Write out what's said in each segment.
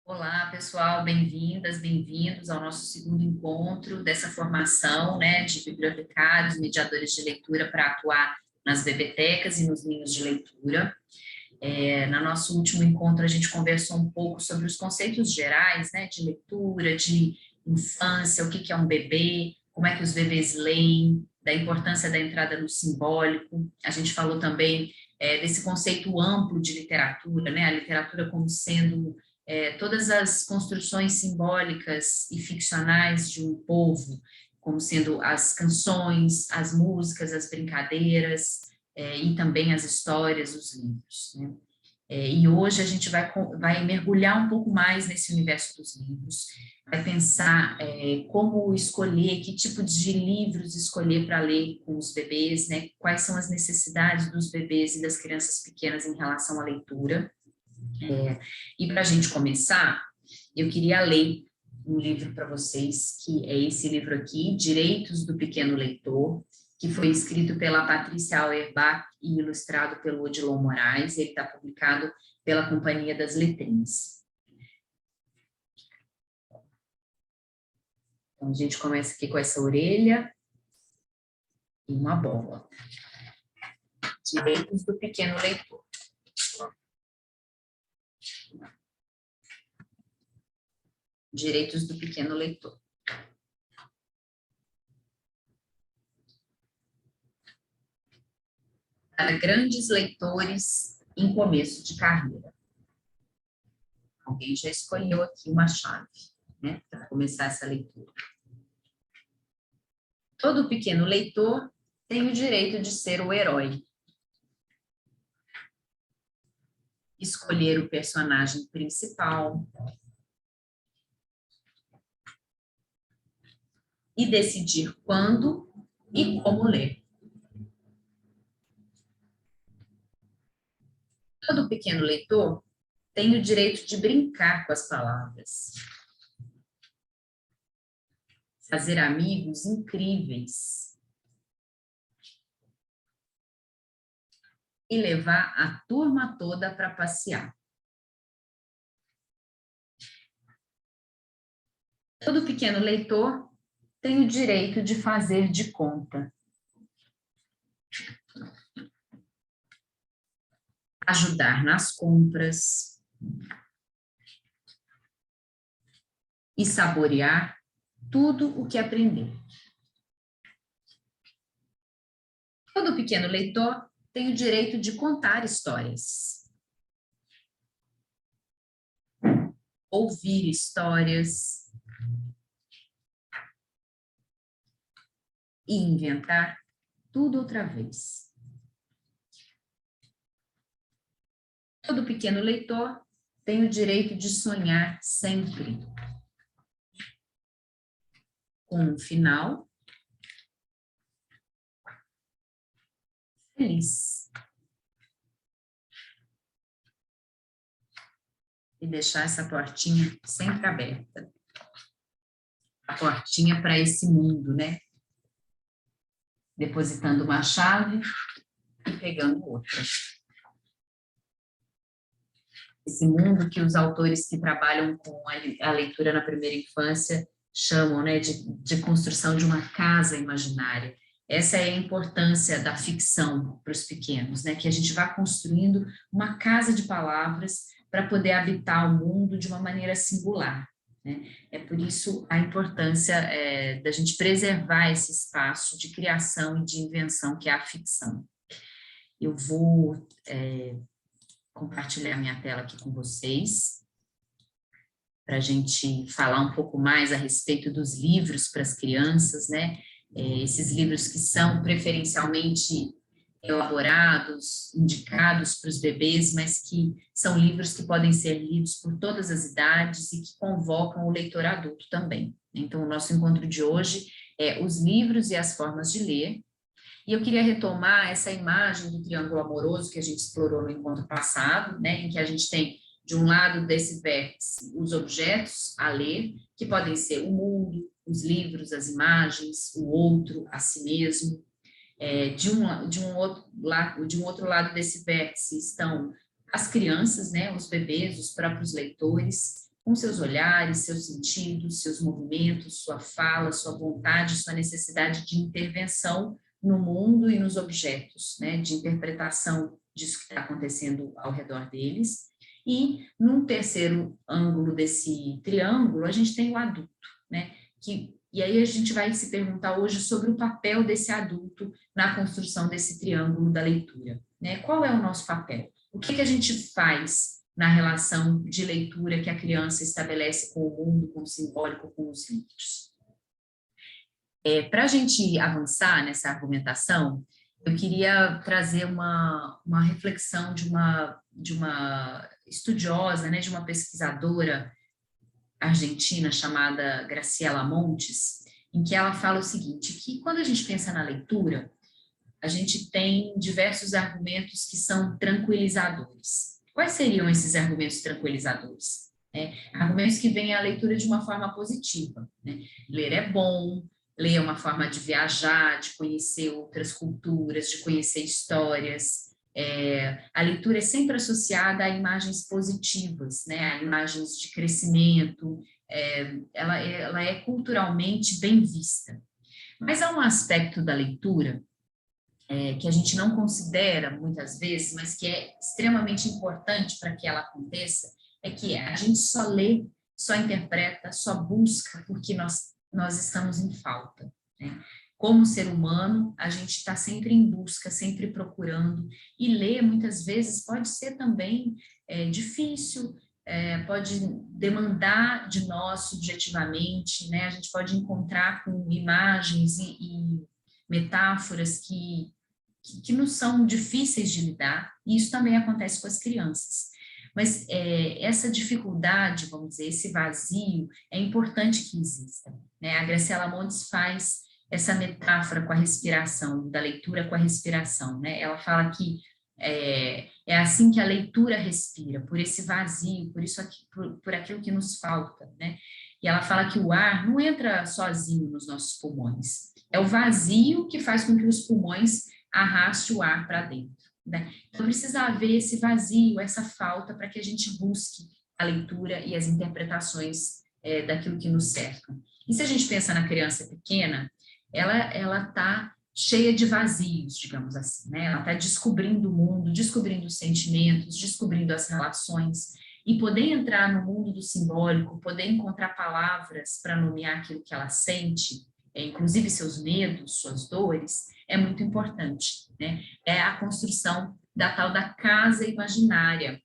Olá, pessoal, bem-vindas, bem-vindos ao nosso segundo encontro dessa formação, de bibliotecários, mediadores de leitura para atuar nas bibliotecas e nos ninhos de leitura. No nosso último encontro, a gente conversou um pouco sobre os conceitos gerais, de leitura, de infância, o que é um bebê, como é que os bebês leem, da importância da entrada no simbólico. A gente falou também desse conceito amplo de literatura, a literatura como sendo todas as construções simbólicas e ficcionais de um povo, como sendo as canções, as músicas, as brincadeiras, e também as histórias, os livros, né? E hoje a gente vai mergulhar um pouco mais nesse universo dos livros, vai pensar como escolher, que tipo de livros escolher para ler com os bebês, né? Quais são as necessidades dos bebês e das crianças pequenas em relação à leitura. E para a gente começar, eu queria ler um livro para vocês, que é esse livro aqui, Direitos do Pequeno Leitor, que foi escrito pela Patrícia Auerbach e ilustrado pelo Odilon Moraes. Ele está publicado pela Companhia das Letrinhas. Então, a gente começa aqui com essa orelha e uma bola. Direitos do Pequeno Leitor. Direitos do Pequeno Leitor. Para grandes leitores em começo de carreira. Alguém já escolheu aqui uma chave, para começar essa leitura. Todo pequeno leitor tem o direito de ser o herói. Escolher o personagem principal. E decidir quando e como ler. Todo pequeno leitor tem o direito de brincar com as palavras. Fazer amigos incríveis. E levar a turma toda para passear. Todo pequeno leitor tem o direito de fazer de conta. Ajudar nas compras. E saborear tudo o que aprender. Todo pequeno leitor tem o direito de contar histórias. Ouvir histórias. E inventar tudo outra vez. Todo pequeno leitor tem o direito de sonhar sempre. Com um final feliz. E deixar essa portinha sempre aberta. A portinha para esse mundo, Depositando uma chave e pegando outra. Esse mundo que os autores que trabalham com a leitura na primeira infância chamam, de construção de uma casa imaginária. Essa é a importância da ficção para os pequenos, que a gente vá construindo uma casa de palavras para poder habitar o mundo de uma maneira singular. É por isso a importância da gente preservar esse espaço de criação e de invenção que é a ficção. Eu vou compartilhar minha tela aqui com vocês, para a gente falar um pouco mais a respeito dos livros para as crianças, esses livros que são preferencialmente elaborados, indicados para os bebês, mas que são livros que podem ser lidos por todas as idades e que convocam o leitor adulto também. Então, o nosso encontro de hoje é os livros e as formas de ler. E eu queria retomar essa imagem do triângulo amoroso que a gente explorou no encontro passado, em que a gente tem, de um lado desse vértice, os objetos a ler, que podem ser o mundo, os livros, as imagens, o outro, a si mesmo. De um outro lado desse vértice estão as crianças, os bebês, os próprios leitores, com seus olhares, seus sentidos, seus movimentos, sua fala, sua vontade, sua necessidade de intervenção no mundo e nos objetos, né, de interpretação disso que está acontecendo ao redor deles. E, num terceiro ângulo desse triângulo, a gente tem o adulto, né, e aí a gente vai se perguntar hoje sobre o papel desse adulto na construção desse triângulo da leitura, né? Qual é o nosso papel? O que a gente faz na relação de leitura que a criança estabelece com o mundo, com o simbólico, com os livros? Para a gente avançar nessa argumentação, eu queria trazer uma reflexão de uma estudiosa, né, de uma pesquisadora argentina chamada Graciela Montes, em que ela fala o seguinte, que quando a gente pensa na leitura, a gente tem diversos argumentos que são tranquilizadores. Quais seriam esses argumentos tranquilizadores? Argumentos que veem a leitura de uma forma positiva, né? Ler é bom, ler é uma forma de viajar, de conhecer outras culturas, de conhecer histórias. A leitura é sempre associada a imagens positivas, né? A imagens de crescimento, ela é culturalmente bem vista. Mas há um aspecto da leitura que a gente não considera muitas vezes, mas que é extremamente importante para que ela aconteça, é que a gente só lê, só interpreta, só busca porque nós estamos em falta, né? Como ser humano, a gente está sempre em busca, sempre procurando, e ler muitas vezes pode ser também difícil, pode demandar de nós subjetivamente, né? A gente pode encontrar com imagens e metáforas que nos são difíceis de lidar, e isso também acontece com as crianças. Mas essa dificuldade, vamos dizer, esse vazio, é importante que exista, né? A Graciela Montes faz essa metáfora com a respiração, da leitura com a respiração, né? Ela fala que é assim que a leitura respira, por esse vazio, por isso aqui, por aquilo que nos falta, né? E ela fala que o ar não entra sozinho nos nossos pulmões, é o vazio que faz com que os pulmões arraste o ar para dentro, né? Então precisa haver esse vazio, essa falta, para que a gente busque a leitura e as interpretações daquilo que nos cerca. E se a gente pensa na criança pequena, ela está cheia de vazios, digamos assim, né? Ela está descobrindo o mundo, descobrindo os sentimentos, descobrindo as relações, e poder entrar no mundo do simbólico, poder encontrar palavras para nomear aquilo que ela sente, inclusive seus medos, suas dores, é muito importante, né? É a construção da tal da casa imaginária,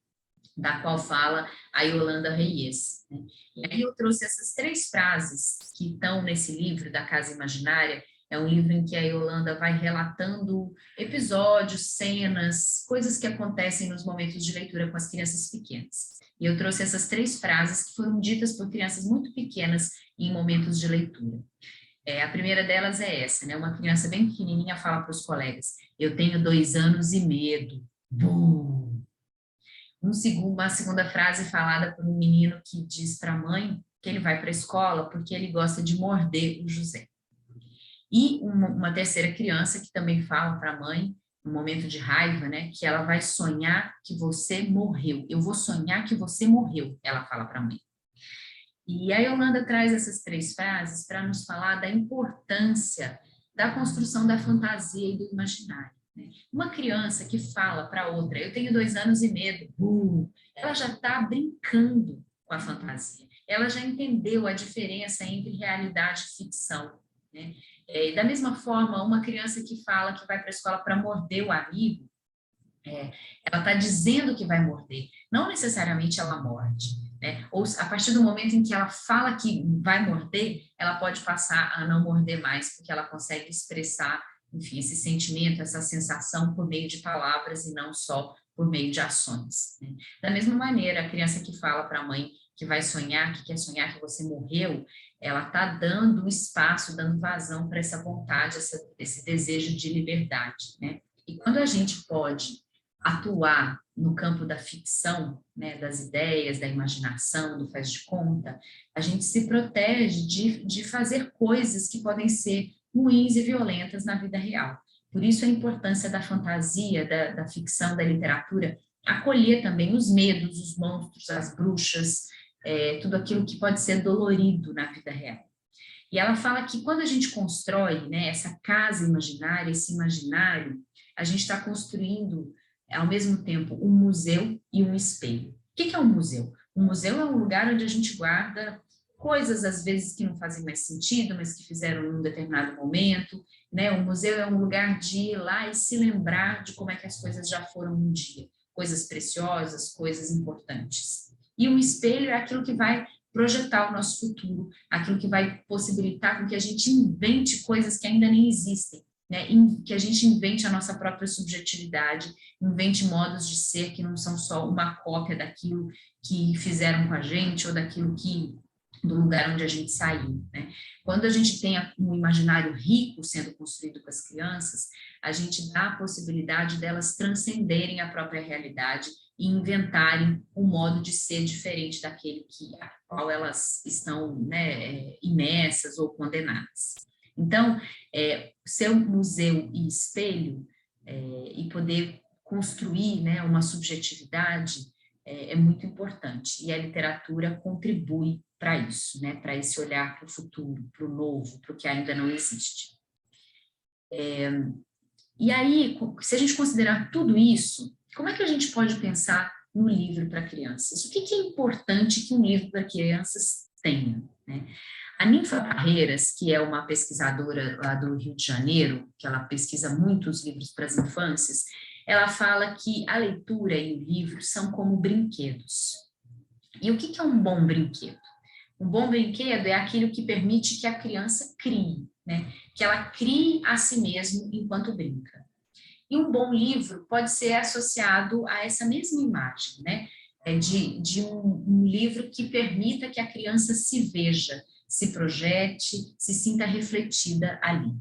da qual fala a Yolanda Reyes, né? E aí eu trouxe essas 3 frases que estão nesse livro da Casa Imaginária. É um livro em que a Yolanda vai relatando episódios, cenas, coisas que acontecem nos momentos de leitura com as crianças pequenas. E eu trouxe essas 3 frases que foram ditas por crianças muito pequenas em momentos de leitura. A primeira delas é essa, né? Uma criança bem pequenininha fala para os colegas: eu tenho 2 anos e medo. Bum! Uma segunda frase falada por um menino que diz para a mãe que ele vai para a escola porque ele gosta de morder o José. E uma terceira criança que também fala para a mãe, no momento de raiva, né, que ela vai sonhar que você morreu. Eu vou sonhar que você morreu, ela fala para a mãe. E a Yolanda traz essas 3 frases para nos falar da importância da construção da fantasia e do imaginário. Uma criança que fala para outra: eu tenho 2 anos e medo, ela já está brincando com a fantasia, ela já entendeu a diferença entre realidade e ficção, né? Da mesma forma, uma criança que fala que vai para a escola para morder o amigo, ela está dizendo que vai morder, não necessariamente ela morde, né? Ou a partir do momento em que ela fala que vai morder, ela pode passar a não morder mais, porque ela consegue expressar, enfim, esse sentimento, essa sensação por meio de palavras e não só por meio de ações, né? Da mesma maneira, a criança que fala para a mãe que vai sonhar, que quer sonhar que você morreu, ela está dando espaço, dando vazão para essa vontade, esse desejo de liberdade, né? E quando a gente pode atuar no campo da ficção, né, das ideias, da imaginação, do faz de conta, a gente se protege de fazer coisas que podem ser ruins e violentas na vida real. Por isso a importância da fantasia, da ficção, da literatura, acolher também os medos, os monstros, as bruxas, tudo aquilo que pode ser dolorido na vida real. E ela fala que quando a gente constrói, né, essa casa imaginária, esse imaginário, a gente está construindo, ao mesmo tempo, um museu e um espelho. O que é um museu? Um museu é um lugar onde a gente guarda coisas, às vezes, que não fazem mais sentido, mas que fizeram em um determinado momento, né? O museu é um lugar de ir lá e se lembrar de como é que as coisas já foram um dia, coisas preciosas, coisas importantes. E o espelho é aquilo que vai projetar o nosso futuro, aquilo que vai possibilitar com que a gente invente coisas que ainda nem existem, né? Que a gente invente a nossa própria subjetividade, invente modos de ser que não são só uma cópia daquilo que fizeram com a gente ou daquilo que do lugar onde a gente saiu, né? Quando a gente tem um imaginário rico sendo construído com as crianças, a gente dá a possibilidade delas transcenderem a própria realidade e inventarem um modo de ser diferente daquele a qual elas estão, né, imersas ou condenadas. Então, ser um museu e espelho e poder construir, né, uma subjetividade é muito importante, e a literatura contribui para isso, né, para esse olhar para o futuro, para o novo, para o que ainda não existe. E aí, se a gente considerar tudo isso, como é que a gente pode pensar no livro para crianças? O que é importante que um livro para crianças tenha, né? A Ninfa Barreiras, que é uma pesquisadora lá do Rio de Janeiro, que ela pesquisa muitos livros para as infâncias, ela fala que a leitura e o livro são como brinquedos. E o que é um bom brinquedo? Um bom brinquedo é aquilo que permite que a criança crie, né? Que ela crie a si mesma enquanto brinca. E um bom livro pode ser associado a essa mesma imagem, né? De um livro que permita que a criança se veja, se projete, se sinta refletida ali.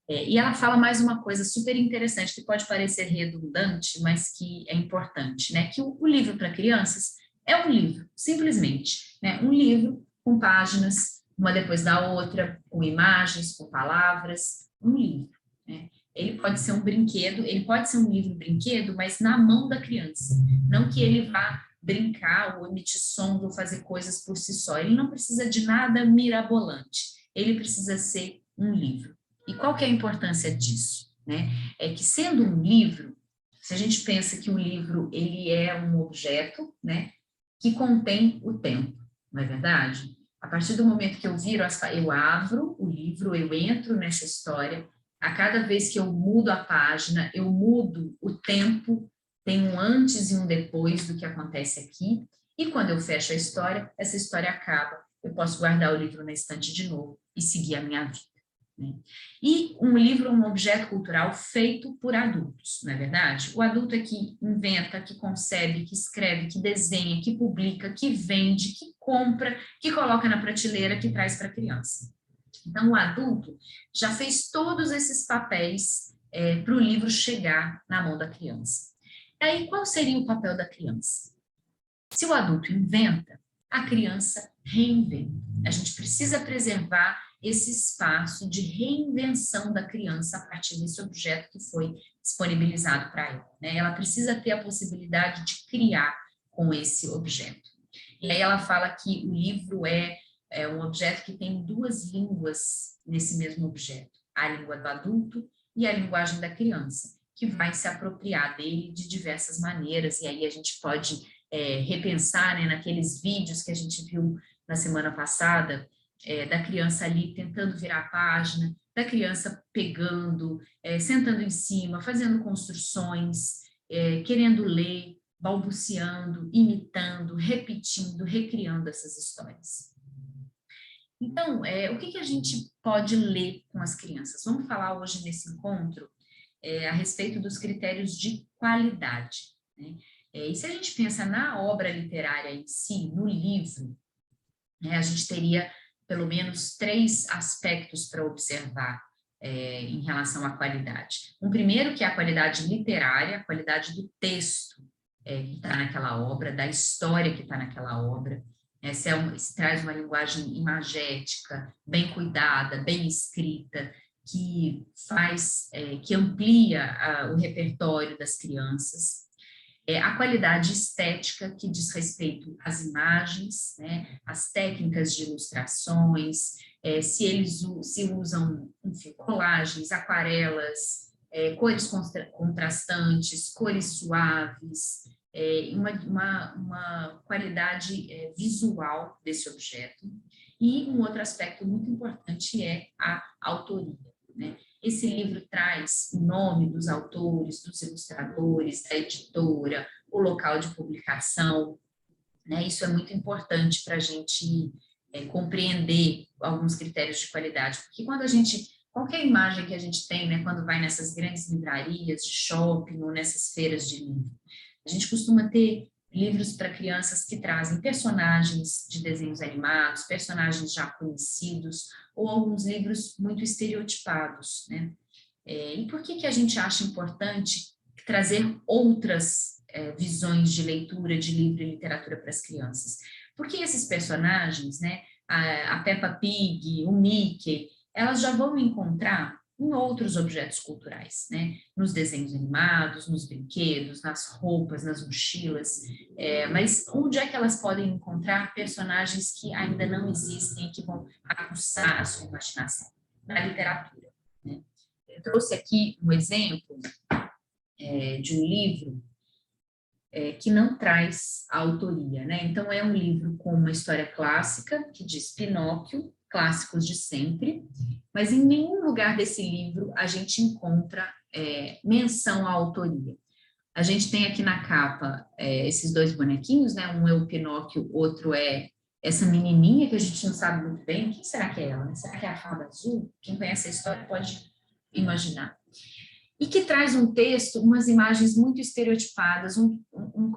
E ela fala mais uma coisa super interessante, que pode parecer redundante, mas que é importante, né? Que o livro para crianças é um livro, simplesmente, né? Um livro com páginas, uma depois da outra, com imagens, com palavras, um livro, né? Ele pode ser um brinquedo, ele pode ser um livro-brinquedo, mas na mão da criança, não que ele vá brincar ou emitir sons ou fazer coisas por si só, ele não precisa de nada mirabolante, ele precisa ser um livro. E qual que é a importância disso, né? É que sendo um livro, se a gente pensa que o livro ele é um objeto, né, que contém o tempo, não é verdade? A partir do momento que eu abro o livro, eu entro nessa história, a cada vez que eu mudo a página, eu mudo o tempo, tem um antes e um depois do que acontece aqui, e quando eu fecho a história, essa história acaba, eu posso guardar o livro na estante de novo e seguir a minha vida. Né? E um livro é um objeto cultural feito por adultos, não é verdade? O adulto é que inventa, que concebe, que escreve, que desenha, que publica, que vende, que compra, que coloca na prateleira, que traz para a criança. Então, o adulto já fez todos esses papéis para o livro chegar na mão da criança. E aí, qual seria o papel da criança? Se o adulto inventa, a criança reinventa. A gente precisa preservar esse espaço de reinvenção da criança a partir desse objeto que foi disponibilizado para ela, né? Ela precisa ter a possibilidade de criar com esse objeto. E aí ela fala que o livro é um objeto que tem duas línguas nesse mesmo objeto, a língua do adulto e a linguagem da criança, que vai se apropriar dele de diversas maneiras, e aí a gente pode repensar, né, naqueles vídeos que a gente viu na semana passada, da criança ali tentando virar a página, da criança pegando, sentando em cima, fazendo construções, querendo ler, balbuciando, imitando, repetindo, recriando essas histórias. Então, o que a gente pode ler com as crianças? Vamos falar hoje nesse encontro a respeito dos critérios de qualidade, né? E se a gente pensa na obra literária em si, no livro, né, a gente teria pelo menos 3 aspectos para observar em relação à qualidade. Um primeiro que é a qualidade literária, a qualidade do texto que está naquela obra, da história que está naquela obra. Se traz uma linguagem imagética, bem cuidada, bem escrita, que amplia o repertório das crianças. A qualidade estética, que diz respeito às imagens, né, as técnicas de ilustrações, se usam, enfim, colagens, aquarelas, cores contrastantes, cores suaves, uma qualidade visual desse objeto. E um outro aspecto muito importante é a autoria, né? Esse livro traz o nome dos autores, dos ilustradores, da editora, o local de publicação, né? Isso é muito importante para a gente compreender alguns critérios de qualidade, porque qualquer imagem que a gente tem, né, quando vai nessas grandes livrarias de shopping ou nessas feiras de livro, a gente costuma ter livros para crianças que trazem personagens de desenhos animados, personagens já conhecidos, ou alguns livros muito estereotipados, né? E por que a gente acha importante trazer outras visões de leitura de livro e literatura para as crianças? Porque esses personagens, né, a Peppa Pig, o Mickey, elas já vão encontrar em outros objetos culturais, né? Nos desenhos animados, nos brinquedos, nas roupas, nas mochilas, mas onde é que elas podem encontrar personagens que ainda não existem e que vão aguçar a sua imaginação? Na literatura, né? Eu trouxe aqui um exemplo de um livro que não traz a autoria, né? Então, é um livro com uma história clássica, que diz Pinóquio, clássicos de sempre, mas em nenhum lugar desse livro a gente encontra menção à autoria. A gente tem aqui na capa esses dois bonequinhos, né? Um é o Pinóquio, outro é essa menininha que a gente não sabe muito bem. O que será que é ela? Será que é a fada azul? Quem conhece a história pode imaginar. E que traz um texto, umas imagens muito estereotipadas, um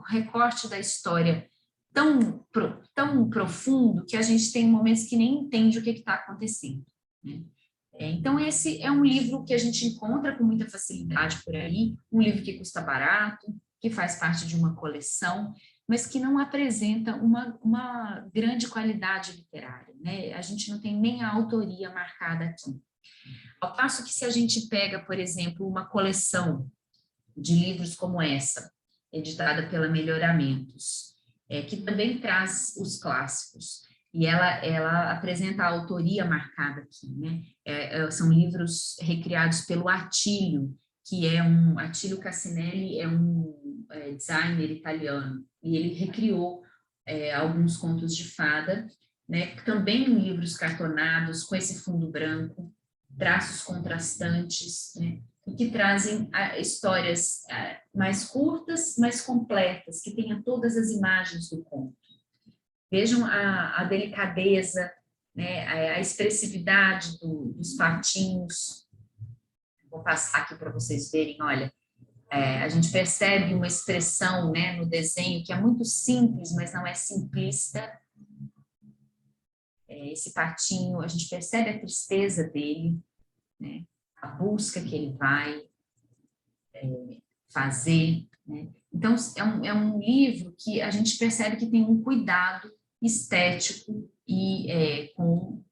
recorte da história tão profundo que a gente tem momentos que nem entende o que está acontecendo, né? Então, esse é um livro que a gente encontra com muita facilidade por aí, um livro que custa barato, que faz parte de uma coleção, mas que não apresenta uma grande qualidade literária, né? A gente não tem nem a autoria marcada aqui. Ao passo que se a gente pega, por exemplo, uma coleção de livros como essa, editada pela Melhoramentos, que também traz os clássicos, e ela apresenta a autoria marcada aqui, né? São livros recriados pelo Attilio, Attilio Cassinelli é um designer italiano, e ele recriou alguns contos de fada, né? Também em livros cartonados, com esse fundo branco, traços contrastantes, né, e que trazem histórias mais curtas, mais completas, que tenham todas as imagens do conto. Vejam a delicadeza, né, a expressividade dos patinhos. Vou passar aqui para vocês verem, olha, a gente percebe uma expressão, né, no desenho que é muito simples, mas não é simplista. Esse patinho, a gente percebe a tristeza dele, né? A busca que ele vai fazer, né? Então, é um livro que a gente percebe que tem um cuidado estético e com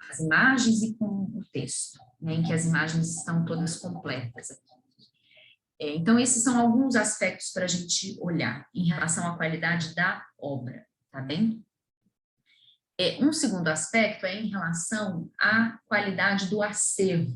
as imagens e com o texto, né? Em que as imagens estão todas completas aqui. Então, esses são alguns aspectos para a gente olhar em relação à qualidade da obra, tá bem? Um segundo aspecto é em relação à qualidade do acervo,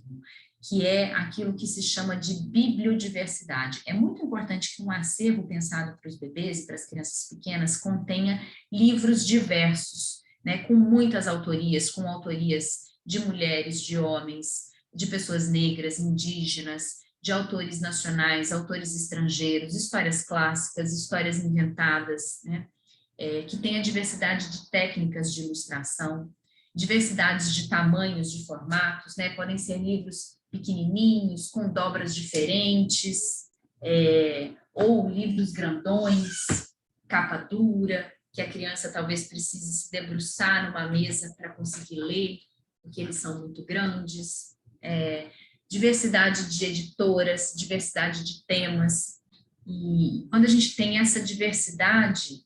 que é aquilo que se chama de bibliodiversidade. É muito importante que um acervo pensado para os bebês e para as crianças pequenas contenha livros diversos, né, com muitas autorias, com autorias de mulheres, de homens, de pessoas negras, indígenas, de autores nacionais, autores estrangeiros, histórias clássicas, histórias inventadas, né? Que tenha diversidade de técnicas de ilustração, diversidades de tamanhos, de formatos, né? Podem ser livros pequenininhos, com dobras diferentes, ou livros grandões, capa dura, que a criança talvez precise se debruçar numa mesa para conseguir ler, porque eles são muito grandes, diversidade de editoras, diversidade de temas, e quando a gente tem essa diversidade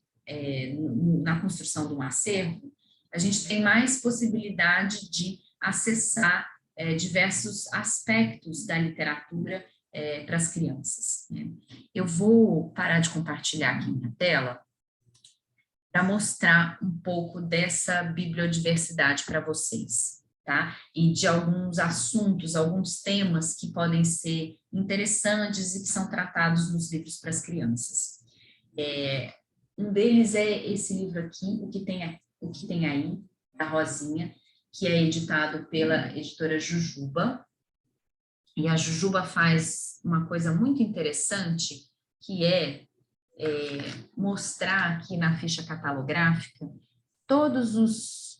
na construção de um acervo, a gente tem mais possibilidade de acessar diversos aspectos da literatura para as crianças, né? Eu vou parar de compartilhar aqui minha tela para mostrar um pouco dessa bibliodiversidade para vocês, tá? E de alguns assuntos, alguns temas que podem ser interessantes e que são tratados nos livros para as crianças. Um deles é esse livro aqui, O que tem aí, da Rosinha, que é editado pela editora Jujuba. E a Jujuba faz uma coisa muito interessante, que é mostrar aqui na ficha catalográfica todos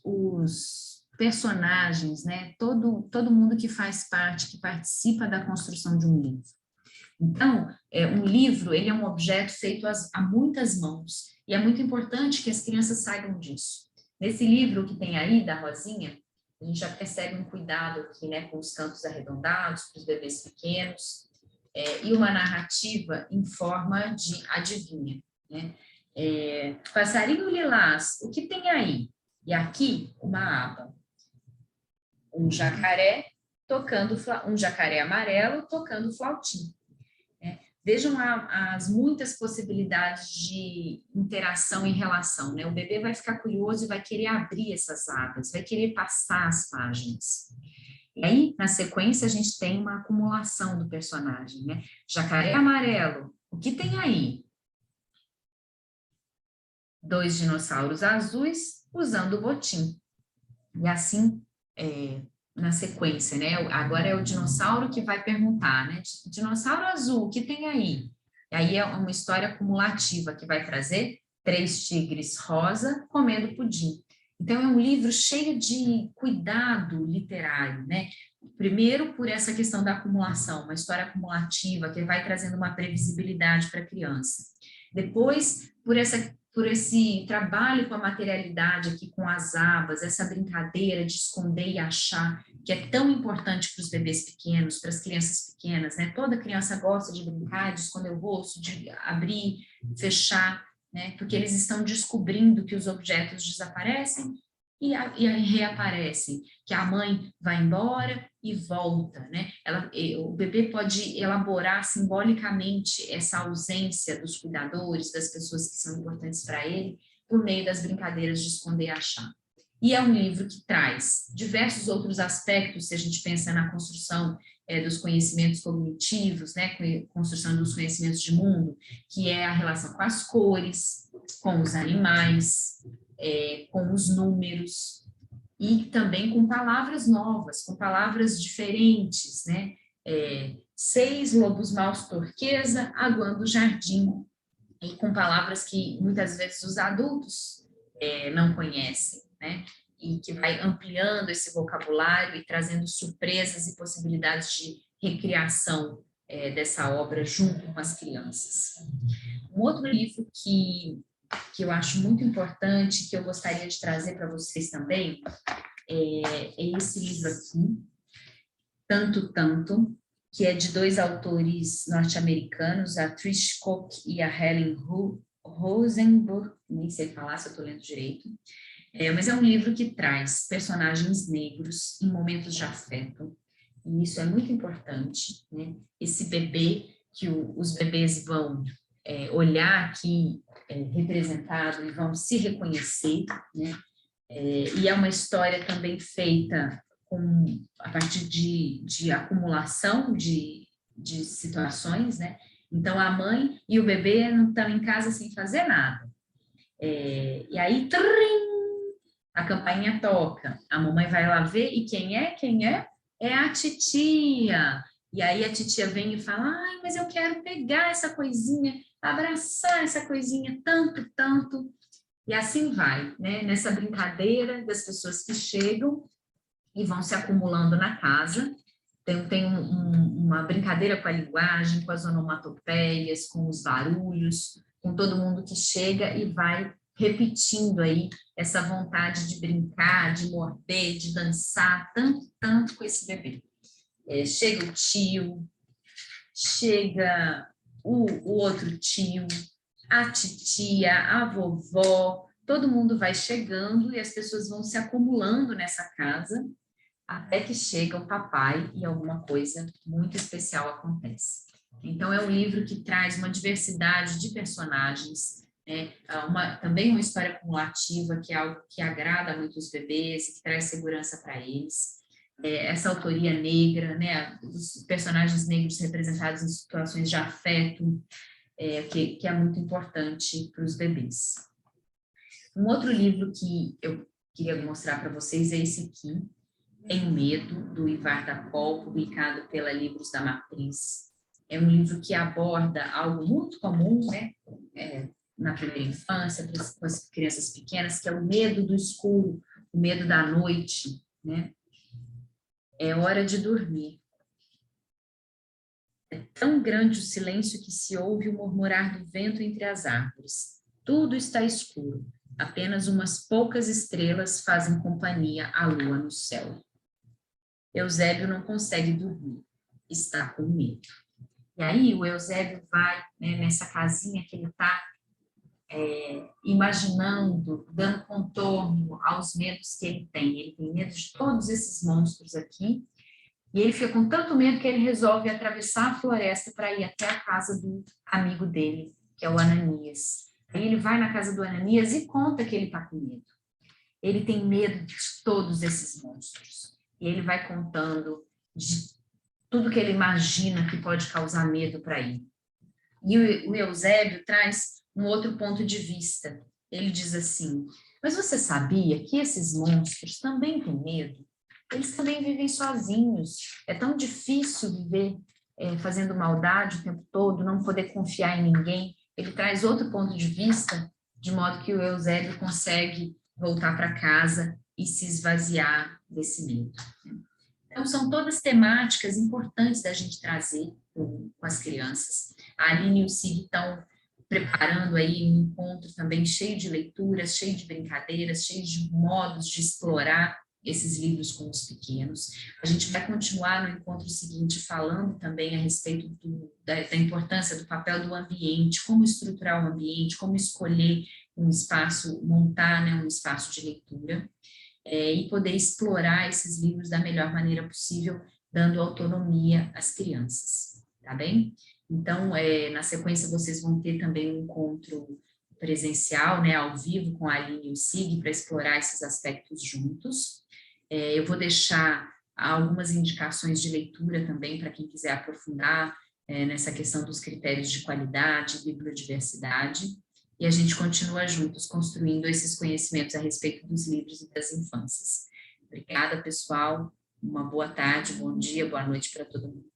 os personagens, né? Todo mundo que faz parte, que participa da construção de um livro. Então, um livro, ele é um objeto feito a muitas mãos, e é muito importante que as crianças saibam disso. Nesse livro que tem aí, da Rosinha, a gente já percebe um cuidado aqui, né, com os cantos arredondados, para os bebês pequenos, e uma narrativa em forma de adivinha, né? Passarinho lilás, o que tem aí? E aqui, uma aba. Um jacaré um jacaré amarelo tocando flautim. Vejam as muitas possibilidades de interação e relação, né? O bebê vai ficar curioso e vai querer abrir essas abas, vai querer passar as páginas. E aí, na sequência, a gente tem uma acumulação do personagem, né? Jacaré amarelo, o que tem aí? 2 dinossauros azuis usando o botim. E assim, na sequência, né? Agora é o dinossauro que vai perguntar, né? Dinossauro azul, o que tem aí? E aí é uma história acumulativa que vai trazer 3 tigres rosa comendo pudim. Então, é um livro cheio de cuidado literário, né? Primeiro, por essa questão da acumulação, uma história acumulativa que vai trazendo uma previsibilidade para a criança. Depois, por esse trabalho com a materialidade aqui, com as abas, essa brincadeira de esconder e achar, que é tão importante para os bebês pequenos, para as crianças pequenas, né? Toda criança gosta de brincar, de esconder o rosto, de abrir, fechar, né? Porque eles estão descobrindo que os objetos desaparecem e reaparecem, que a mãe vai embora e volta, né? O bebê pode elaborar simbolicamente essa ausência dos cuidadores, das pessoas que são importantes para ele, por meio das brincadeiras de esconder e achar. E é um livro que traz diversos outros aspectos, se a gente pensa na construção dos conhecimentos cognitivos, né, construção dos conhecimentos de mundo, que é a relação com as cores, com os animais, com os números, e também com palavras novas, com palavras diferentes, né? 6 lobos maus turquesa aguando o jardim, e com palavras que muitas vezes os adultos não conhecem, né? E que vai ampliando esse vocabulário e trazendo surpresas e possibilidades de recriação dessa obra junto com as crianças. Um outro livro que eu acho muito importante, que eu gostaria de trazer para vocês também, é esse livro aqui, Tanto Tanto, que é de 2 autores norte-americanos, a Trish Koch e a Helen Rosenberg, nem sei falar se eu estou lendo direito, mas é um livro que traz personagens negros em momentos de afeto, e isso é muito importante, né? Esse bebê, que os bebês vão olhar aqui representado e vão se reconhecer, né? E é uma história também feita a partir de acumulação de situações, né? Então, a mãe e o bebê não estão em casa sem fazer nada. E aí, trim, a campainha toca, a mamãe vai lá ver, e quem é? Quem é? É a titia. E aí a titia vem e fala, ai, mas eu quero pegar essa coisinha, abraçar essa coisinha tanto, tanto. E assim vai, né? Nessa brincadeira das pessoas que chegam e vão se acumulando na casa. Tem uma brincadeira com a linguagem, com as onomatopeias, com os barulhos, com todo mundo que chega e vai repetindo aí essa vontade de brincar, de morder, de dançar, tanto, tanto com esse bebê. Chega o tio, chega o outro tio, a titia, a vovó, todo mundo vai chegando e as pessoas vão se acumulando nessa casa até que chega o papai e alguma coisa muito especial acontece. Então, é um livro que traz uma diversidade de personagens, né? Também uma história cumulativa, que é algo que agrada muito os bebês e que traz segurança para eles. Essa autoria negra, né? Os personagens negros representados em situações de afeto, que é muito importante para os bebês. Um outro livro que eu queria mostrar para vocês é esse aqui, Em Medo, do Ivar Dapol, publicado pela Livros da Matriz. É um livro que aborda algo muito comum, né, na primeira infância, com as crianças pequenas, que é o medo do escuro, o medo da noite, né? É hora de dormir. É tão grande o silêncio que se ouve o murmurar do vento entre as árvores. Tudo está escuro. Apenas umas poucas estrelas fazem companhia à lua no céu. Eusébio não consegue dormir. Está com medo. E aí o Eusébio vai, né, nessa casinha que ele está imaginando, dando contorno aos medos que ele tem. Ele tem medo de todos esses monstros aqui, e ele fica com tanto medo que ele resolve atravessar a floresta para ir até a casa do amigo dele, que é o Ananias. Aí ele vai na casa do Ananias e conta que ele está com medo. Ele tem medo de todos esses monstros. E ele vai contando de tudo que ele imagina que pode causar medo para ele. E o Eusébio traz um outro ponto de vista. Ele diz assim: mas você sabia que esses monstros também têm medo? Eles também vivem sozinhos. É tão difícil viver fazendo maldade o tempo todo, não poder confiar em ninguém. Ele traz outro ponto de vista, de modo que o Eusébio consegue voltar para casa e se esvaziar desse medo. Então, são todas temáticas importantes da gente trazer com as crianças. A Aline e o Sig estão preparando aí um encontro também cheio de leituras, cheio de brincadeiras, cheio de modos de explorar esses livros com os pequenos. A gente vai continuar no encontro seguinte falando também a respeito da importância do papel do ambiente, como estruturar o ambiente, como escolher um espaço, montar, né, um espaço de leitura. E poder explorar esses livros da melhor maneira possível, dando autonomia às crianças, tá bem? Então, na sequência, vocês vão ter também um encontro presencial, né, ao vivo, com a Aline e o Sig, para explorar esses aspectos juntos. Eu vou deixar algumas indicações de leitura também, para quem quiser aprofundar nessa questão dos critérios de qualidade, bibliodiversidade, e a gente continua juntos construindo esses conhecimentos a respeito dos livros e das infâncias. Obrigada, pessoal. Uma boa tarde, bom dia, boa noite para todo mundo.